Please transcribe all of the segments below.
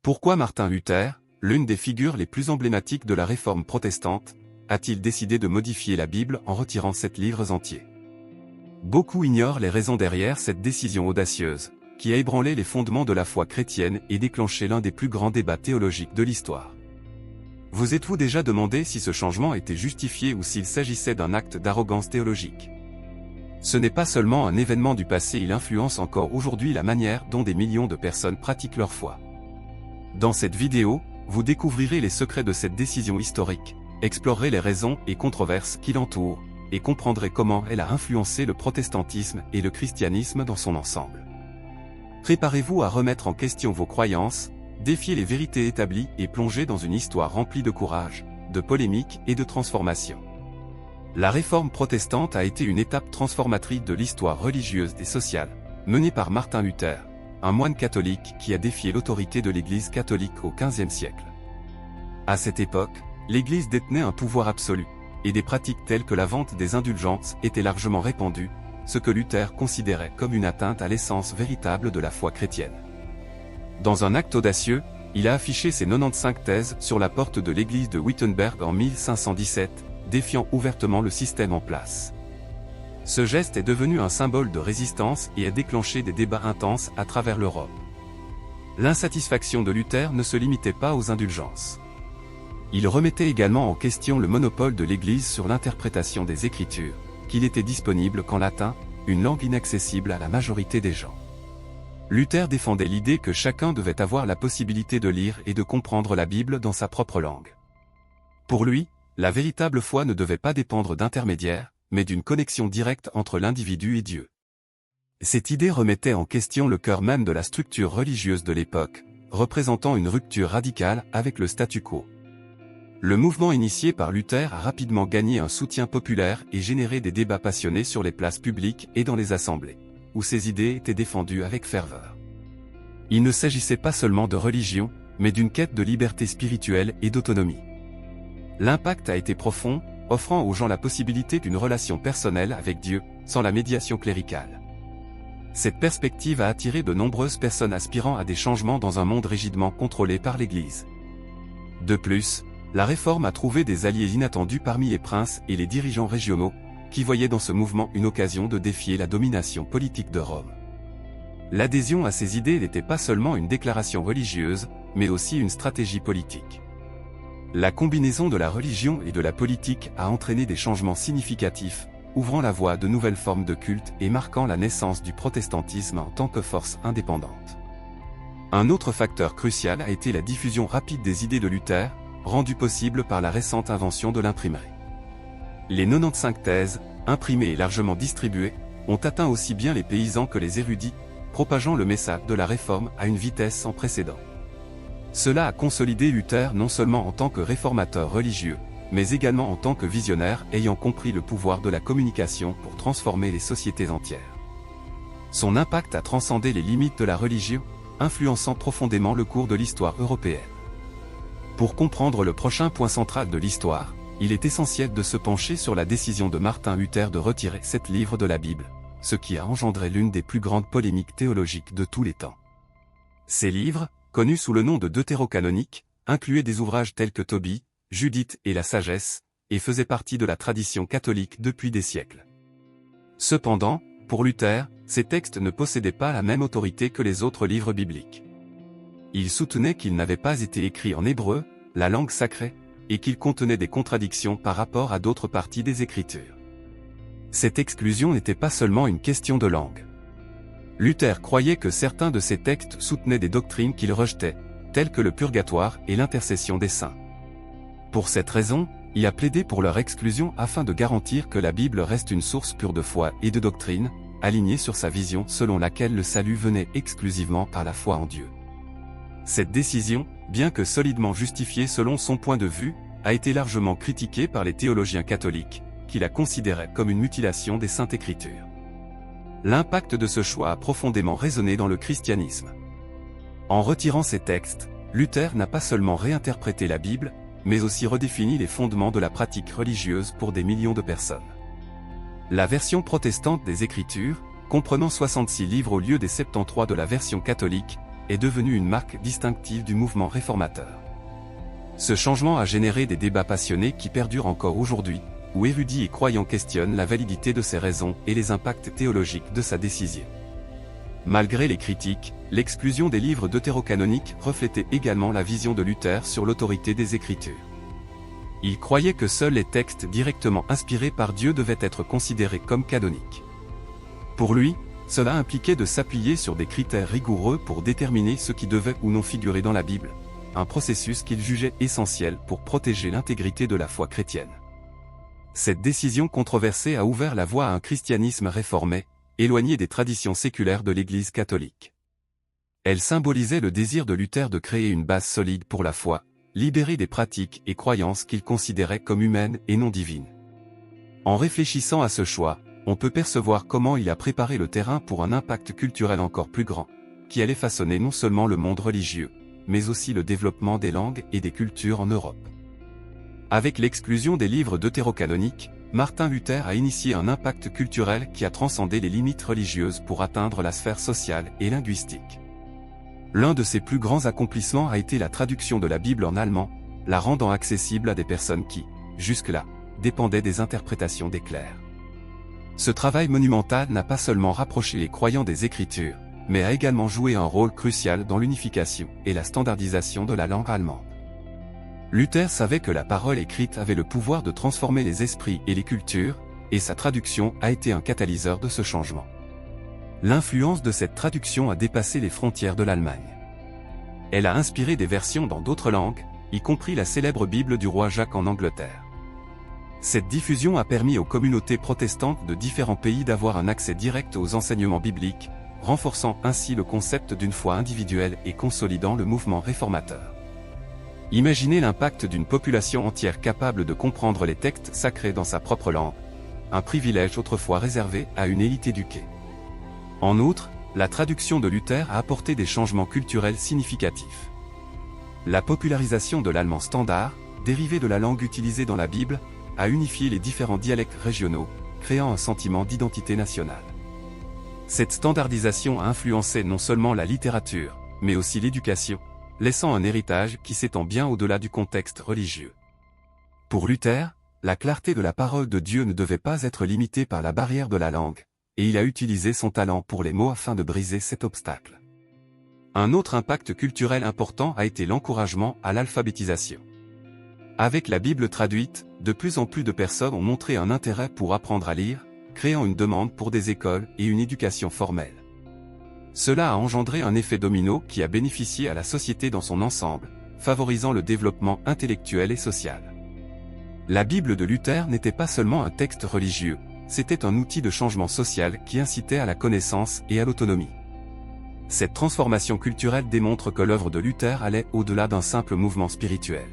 Pourquoi Martin Luther, l'une des figures les plus emblématiques de la réforme protestante, a-t-il décidé de modifier la Bible en retirant 7 livres entiers? Beaucoup ignorent les raisons derrière cette décision audacieuse, qui a ébranlé les fondements de la foi chrétienne et déclenché l'un des plus grands débats théologiques de l'histoire. Vous êtes-vous déjà demandé si ce changement était justifié ou s'il s'agissait d'un acte d'arrogance théologique? Ce n'est pas seulement un événement du passé, il influence encore aujourd'hui la manière dont des millions de personnes pratiquent leur foi. Dans cette vidéo, vous découvrirez les secrets de cette décision historique, explorerez les raisons et controverses qui l'entourent, et comprendrez comment elle a influencé le protestantisme et le christianisme dans son ensemble. Préparez-vous à remettre en question vos croyances, défier les vérités établies et plonger dans une histoire remplie de courage, de polémiques et de transformation. La réforme protestante a été une étape transformatrice de l'histoire religieuse et sociale, menée par Martin Luther, un moine catholique qui a défié l'autorité de l'Église catholique au XVe siècle. À cette époque, l'Église détenait un pouvoir absolu, et des pratiques telles que la vente des indulgences étaient largement répandues, ce que Luther considérait comme une atteinte à l'essence véritable de la foi chrétienne. Dans un acte audacieux, il a affiché ses 95 thèses sur la porte de l'église de Wittenberg en 1517, défiant ouvertement le système en place. Ce geste est devenu un symbole de résistance et a déclenché des débats intenses à travers l'Europe. L'insatisfaction de Luther ne se limitait pas aux indulgences. Il remettait également en question le monopole de l'Église sur l'interprétation des Écritures, qu'il était disponible qu'en latin, une langue inaccessible à la majorité des gens. Luther défendait l'idée que chacun devait avoir la possibilité de lire et de comprendre la Bible dans sa propre langue. Pour lui, la véritable foi ne devait pas dépendre d'intermédiaires, mais d'une connexion directe entre l'individu et Dieu. Cette idée remettait en question le cœur même de la structure religieuse de l'époque, représentant une rupture radicale avec le statu quo. Le mouvement initié par Luther a rapidement gagné un soutien populaire et généré des débats passionnés sur les places publiques et dans les assemblées, où ces idées étaient défendues avec ferveur. Il ne s'agissait pas seulement de religion, mais d'une quête de liberté spirituelle et d'autonomie. L'impact a été profond, offrant aux gens la possibilité d'une relation personnelle avec Dieu, sans la médiation cléricale. Cette perspective a attiré de nombreuses personnes aspirant à des changements dans un monde rigidement contrôlé par l'Église. De plus, la réforme a trouvé des alliés inattendus parmi les princes et les dirigeants régionaux, qui voyaient dans ce mouvement une occasion de défier la domination politique de Rome. L'adhésion à ces idées n'était pas seulement une déclaration religieuse, mais aussi une stratégie politique. La combinaison de la religion et de la politique a entraîné des changements significatifs, ouvrant la voie à de nouvelles formes de culte et marquant la naissance du protestantisme en tant que force indépendante. Un autre facteur crucial a été la diffusion rapide des idées de Luther, rendue possible par la récente invention de l'imprimerie. Les 95 thèses, imprimées et largement distribuées, ont atteint aussi bien les paysans que les érudits, propageant le message de la réforme à une vitesse sans précédent. Cela a consolidé Luther non seulement en tant que réformateur religieux, mais également en tant que visionnaire ayant compris le pouvoir de la communication pour transformer les sociétés entières. Son impact a transcendé les limites de la religion, influençant profondément le cours de l'histoire européenne. Pour comprendre le prochain point central de l'histoire, il est essentiel de se pencher sur la décision de Martin Luther de retirer 7 livres de la Bible, ce qui a engendré l'une des plus grandes polémiques théologiques de tous les temps. Ces livres, connus sous le nom de deutérocanoniques, incluaient des ouvrages tels que Tobie, Judith et la Sagesse, et faisaient partie de la tradition catholique depuis des siècles. Cependant, pour Luther, ces textes ne possédaient pas la même autorité que les autres livres bibliques. Il soutenait qu'ils n'avaient pas été écrits en hébreu, la langue sacrée, et qu'ils contenaient des contradictions par rapport à d'autres parties des Écritures. Cette exclusion n'était pas seulement une question de langue. Luther croyait que certains de ces textes soutenaient des doctrines qu'il rejetait, telles que le purgatoire et l'intercession des saints. Pour cette raison, il a plaidé pour leur exclusion afin de garantir que la Bible reste une source pure de foi et de doctrine, alignée sur sa vision selon laquelle le salut venait exclusivement par la foi en Dieu. Cette décision, bien que solidement justifiée selon son point de vue, a été largement critiquée par les théologiens catholiques, qui la considéraient comme une mutilation des Saintes Écritures. L'impact de ce choix a profondément résonné dans le christianisme. En retirant ces textes, Luther n'a pas seulement réinterprété la Bible, mais aussi redéfini les fondements de la pratique religieuse pour des millions de personnes. La version protestante des Écritures, comprenant 66 livres au lieu des 73 de la version catholique, est devenue une marque distinctive du mouvement réformateur. Ce changement a généré des débats passionnés qui perdurent encore aujourd'hui, où érudits et croyants questionnent la validité de ses raisons et les impacts théologiques de sa décision. Malgré les critiques, l'exclusion des livres deutérocanoniques reflétait également la vision de Luther sur l'autorité des Écritures. Il croyait que seuls les textes directement inspirés par Dieu devaient être considérés comme canoniques. Pour lui, cela impliquait de s'appuyer sur des critères rigoureux pour déterminer ce qui devait ou non figurer dans la Bible, un processus qu'il jugeait essentiel pour protéger l'intégrité de la foi chrétienne. Cette décision controversée a ouvert la voie à un christianisme réformé, éloigné des traditions séculaires de l'Église catholique. Elle symbolisait le désir de Luther de créer une base solide pour la foi, libérée des pratiques et croyances qu'il considérait comme humaines et non divines. En réfléchissant à ce choix, on peut percevoir comment il a préparé le terrain pour un impact culturel encore plus grand, qui allait façonner non seulement le monde religieux, mais aussi le développement des langues et des cultures en Europe. Avec l'exclusion des livres deutérocanoniques, Martin Luther a initié un impact culturel qui a transcendé les limites religieuses pour atteindre la sphère sociale et linguistique. L'un de ses plus grands accomplissements a été la traduction de la Bible en allemand, la rendant accessible à des personnes qui, jusque-là, dépendaient des interprétations des clercs. Ce travail monumental n'a pas seulement rapproché les croyants des Écritures, mais a également joué un rôle crucial dans l'unification et la standardisation de la langue allemande. Luther savait que la parole écrite avait le pouvoir de transformer les esprits et les cultures, et sa traduction a été un catalyseur de ce changement. L'influence de cette traduction a dépassé les frontières de l'Allemagne. Elle a inspiré des versions dans d'autres langues, y compris la célèbre Bible du roi Jacques en Angleterre. Cette diffusion a permis aux communautés protestantes de différents pays d'avoir un accès direct aux enseignements bibliques, renforçant ainsi le concept d'une foi individuelle et consolidant le mouvement réformateur. Imaginez l'impact d'une population entière capable de comprendre les textes sacrés dans sa propre langue, un privilège autrefois réservé à une élite éduquée. En outre, la traduction de Luther a apporté des changements culturels significatifs. La popularisation de l'allemand standard, dérivé de la langue utilisée dans la Bible, a unifié les différents dialectes régionaux, créant un sentiment d'identité nationale. Cette standardisation a influencé non seulement la littérature, mais aussi l'éducation, laissant un héritage qui s'étend bien au-delà du contexte religieux. Pour Luther, la clarté de la parole de Dieu ne devait pas être limitée par la barrière de la langue, et il a utilisé son talent pour les mots afin de briser cet obstacle. Un autre impact culturel important a été l'encouragement à l'alphabétisation. Avec la Bible traduite, de plus en plus de personnes ont montré un intérêt pour apprendre à lire, créant une demande pour des écoles et une éducation formelle. Cela a engendré un effet domino qui a bénéficié à la société dans son ensemble, favorisant le développement intellectuel et social. La Bible de Luther n'était pas seulement un texte religieux, c'était un outil de changement social qui incitait à la connaissance et à l'autonomie. Cette transformation culturelle démontre que l'œuvre de Luther allait au-delà d'un simple mouvement spirituel.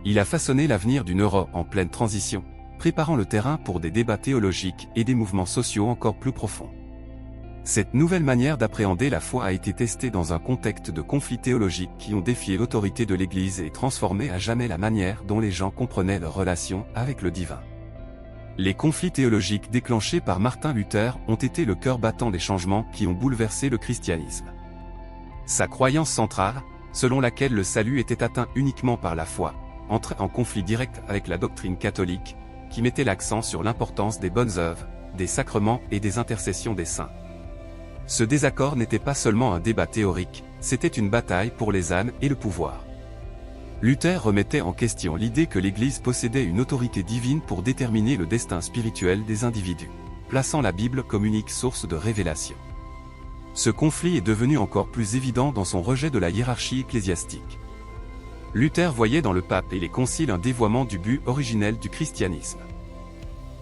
Il a façonné l'avenir d'une Europe en pleine transition, préparant le terrain pour des débats théologiques et des mouvements sociaux encore plus profonds. Cette nouvelle manière d'appréhender la foi a été testée dans un contexte de conflits théologiques qui ont défié l'autorité de l'Église et transformé à jamais la manière dont les gens comprenaient leur relation avec le divin. Les conflits théologiques déclenchés par Martin Luther ont été le cœur battant des changements qui ont bouleversé le christianisme. Sa croyance centrale, selon laquelle le salut était atteint uniquement par la foi, entrait en conflit direct avec la doctrine catholique, qui mettait l'accent sur l'importance des bonnes œuvres, des sacrements et des intercessions des saints. Ce désaccord n'était pas seulement un débat théorique, c'était une bataille pour les âmes et le pouvoir. Luther remettait en question l'idée que l'Église possédait une autorité divine pour déterminer le destin spirituel des individus, plaçant la Bible comme unique source de révélation. Ce conflit est devenu encore plus évident dans son rejet de la hiérarchie ecclésiastique. Luther voyait dans le pape et les conciles un dévoiement du but originel du christianisme.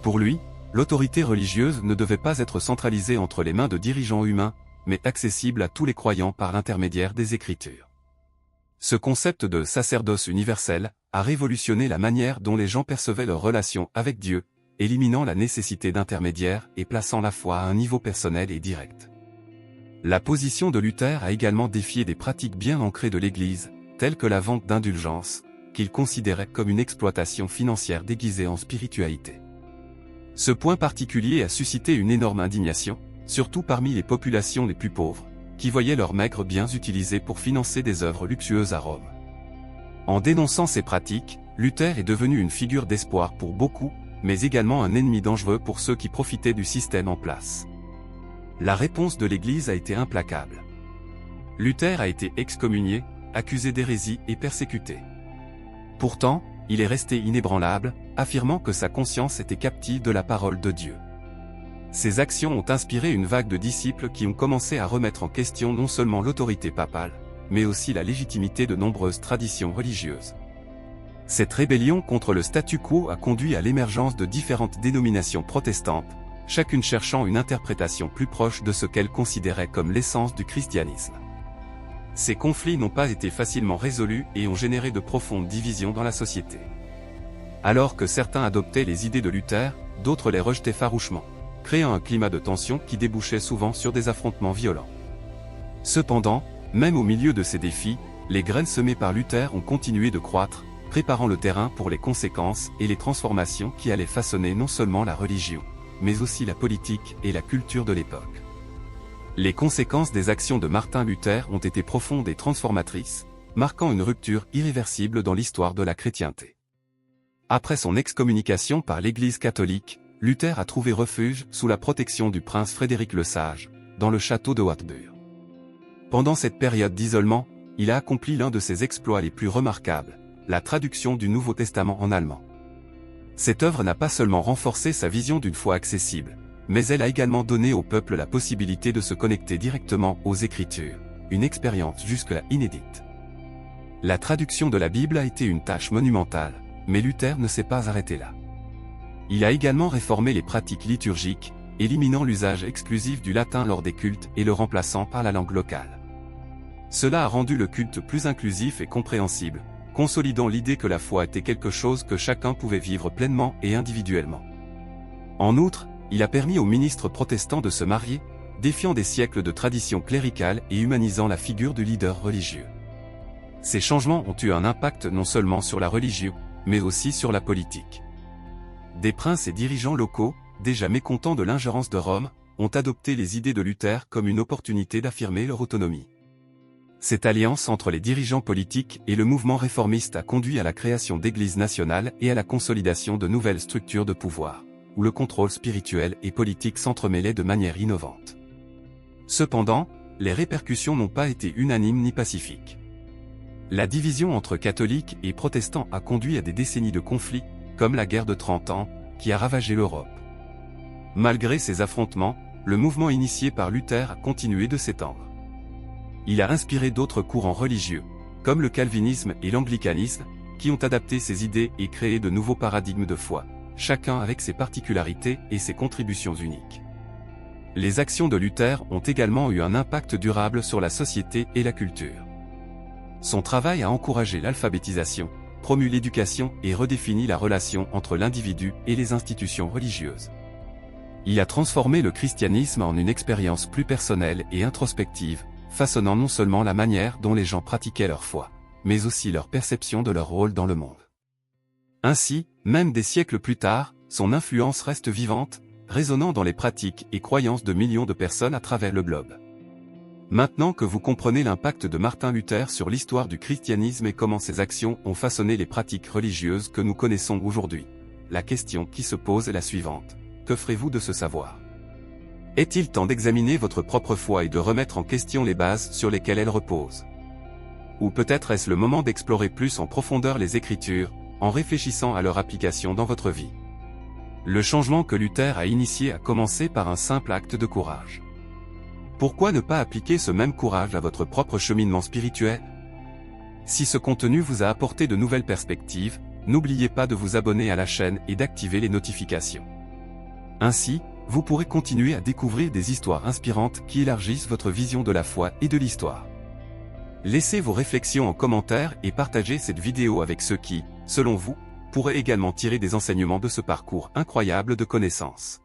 Pour lui, l'autorité religieuse ne devait pas être centralisée entre les mains de dirigeants humains, mais accessible à tous les croyants par l'intermédiaire des Écritures. Ce concept de sacerdoce universel a révolutionné la manière dont les gens percevaient leur relation avec Dieu, éliminant la nécessité d'intermédiaires et plaçant la foi à un niveau personnel et direct. La position de Luther a également défié des pratiques bien ancrées de l'Église, telles que la vente d'indulgences, qu'il considérait comme une exploitation financière déguisée en spiritualité. Ce point particulier a suscité une énorme indignation, surtout parmi les populations les plus pauvres, qui voyaient leurs maigres biens utilisés pour financer des œuvres luxueuses à Rome. En dénonçant ces pratiques, Luther est devenu une figure d'espoir pour beaucoup, mais également un ennemi dangereux pour ceux qui profitaient du système en place. La réponse de l'Église a été implacable. Luther a été excommunié, accusé d'hérésie et persécuté. Pourtant, il est resté inébranlable, affirmant que sa conscience était captive de la parole de Dieu. Ses actions ont inspiré une vague de disciples qui ont commencé à remettre en question non seulement l'autorité papale, mais aussi la légitimité de nombreuses traditions religieuses. Cette rébellion contre le statu quo a conduit à l'émergence de différentes dénominations protestantes, chacune cherchant une interprétation plus proche de ce qu'elle considérait comme l'essence du christianisme. Ces conflits n'ont pas été facilement résolus et ont généré de profondes divisions dans la société. Alors que certains adoptaient les idées de Luther, d'autres les rejetaient farouchement, créant un climat de tension qui débouchait souvent sur des affrontements violents. Cependant, même au milieu de ces défis, les graines semées par Luther ont continué de croître, préparant le terrain pour les conséquences et les transformations qui allaient façonner non seulement la religion, mais aussi la politique et la culture de l'époque. Les conséquences des actions de Martin Luther ont été profondes et transformatrices, marquant une rupture irréversible dans l'histoire de la chrétienté. Après son excommunication par l'Église catholique, Luther a trouvé refuge sous la protection du prince Frédéric le Sage, dans le château de Wartburg. Pendant cette période d'isolement, il a accompli l'un de ses exploits les plus remarquables, la traduction du Nouveau Testament en allemand. Cette œuvre n'a pas seulement renforcé sa vision d'une foi accessible, mais elle a également donné au peuple la possibilité de se connecter directement aux Écritures, une expérience jusque-là inédite. La traduction de la Bible a été une tâche monumentale, mais Luther ne s'est pas arrêté là. Il a également réformé les pratiques liturgiques, éliminant l'usage exclusif du latin lors des cultes et le remplaçant par la langue locale. Cela a rendu le culte plus inclusif et compréhensible, consolidant l'idée que la foi était quelque chose que chacun pouvait vivre pleinement et individuellement. En outre, il a permis aux ministres protestants de se marier, défiant des siècles de traditions cléricales et humanisant la figure du leader religieux. Ces changements ont eu un impact non seulement sur la religion, mais aussi sur la politique. Des princes et dirigeants locaux, déjà mécontents de l'ingérence de Rome, ont adopté les idées de Luther comme une opportunité d'affirmer leur autonomie. Cette alliance entre les dirigeants politiques et le mouvement réformiste a conduit à la création d'églises nationales et à la consolidation de nouvelles structures de pouvoir, où le contrôle spirituel et politique s'entremêlaient de manière innovante. Cependant, les répercussions n'ont pas été unanimes ni pacifiques. La division entre catholiques et protestants a conduit à des décennies de conflits, comme la guerre de 30 ans, qui a ravagé l'Europe. Malgré ces affrontements, le mouvement initié par Luther a continué de s'étendre. Il a inspiré d'autres courants religieux, comme le calvinisme et l'anglicanisme, qui ont adapté ces idées et créé de nouveaux paradigmes de foi, chacun avec ses particularités et ses contributions uniques. Les actions de Luther ont également eu un impact durable sur la société et la culture. Son travail a encouragé l'alphabétisation, promu l'éducation et redéfini la relation entre l'individu et les institutions religieuses. Il a transformé le christianisme en une expérience plus personnelle et introspective, façonnant non seulement la manière dont les gens pratiquaient leur foi, mais aussi leur perception de leur rôle dans le monde. Ainsi, même des siècles plus tard, son influence reste vivante, résonnant dans les pratiques et croyances de millions de personnes à travers le globe. Maintenant que vous comprenez l'impact de Martin Luther sur l'histoire du christianisme et comment ses actions ont façonné les pratiques religieuses que nous connaissons aujourd'hui, la question qui se pose est la suivante: que ferez-vous de ce savoir? Est-il temps d'examiner votre propre foi et de remettre en question les bases sur lesquelles elle repose? Ou peut-être est-ce le moment d'explorer plus en profondeur les Écritures, en réfléchissant à leur application dans votre vie? Le changement que Luther a initié a commencé par un simple acte de courage. Pourquoi ne pas appliquer ce même courage à votre propre cheminement spirituel? Si ce contenu vous a apporté de nouvelles perspectives, n'oubliez pas de vous abonner à la chaîne et d'activer les notifications. Ainsi, vous pourrez continuer à découvrir des histoires inspirantes qui élargissent votre vision de la foi et de l'histoire. Laissez vos réflexions en commentaire et partagez cette vidéo avec ceux qui, selon vous, pourraient également tirer des enseignements de ce parcours incroyable de connaissances.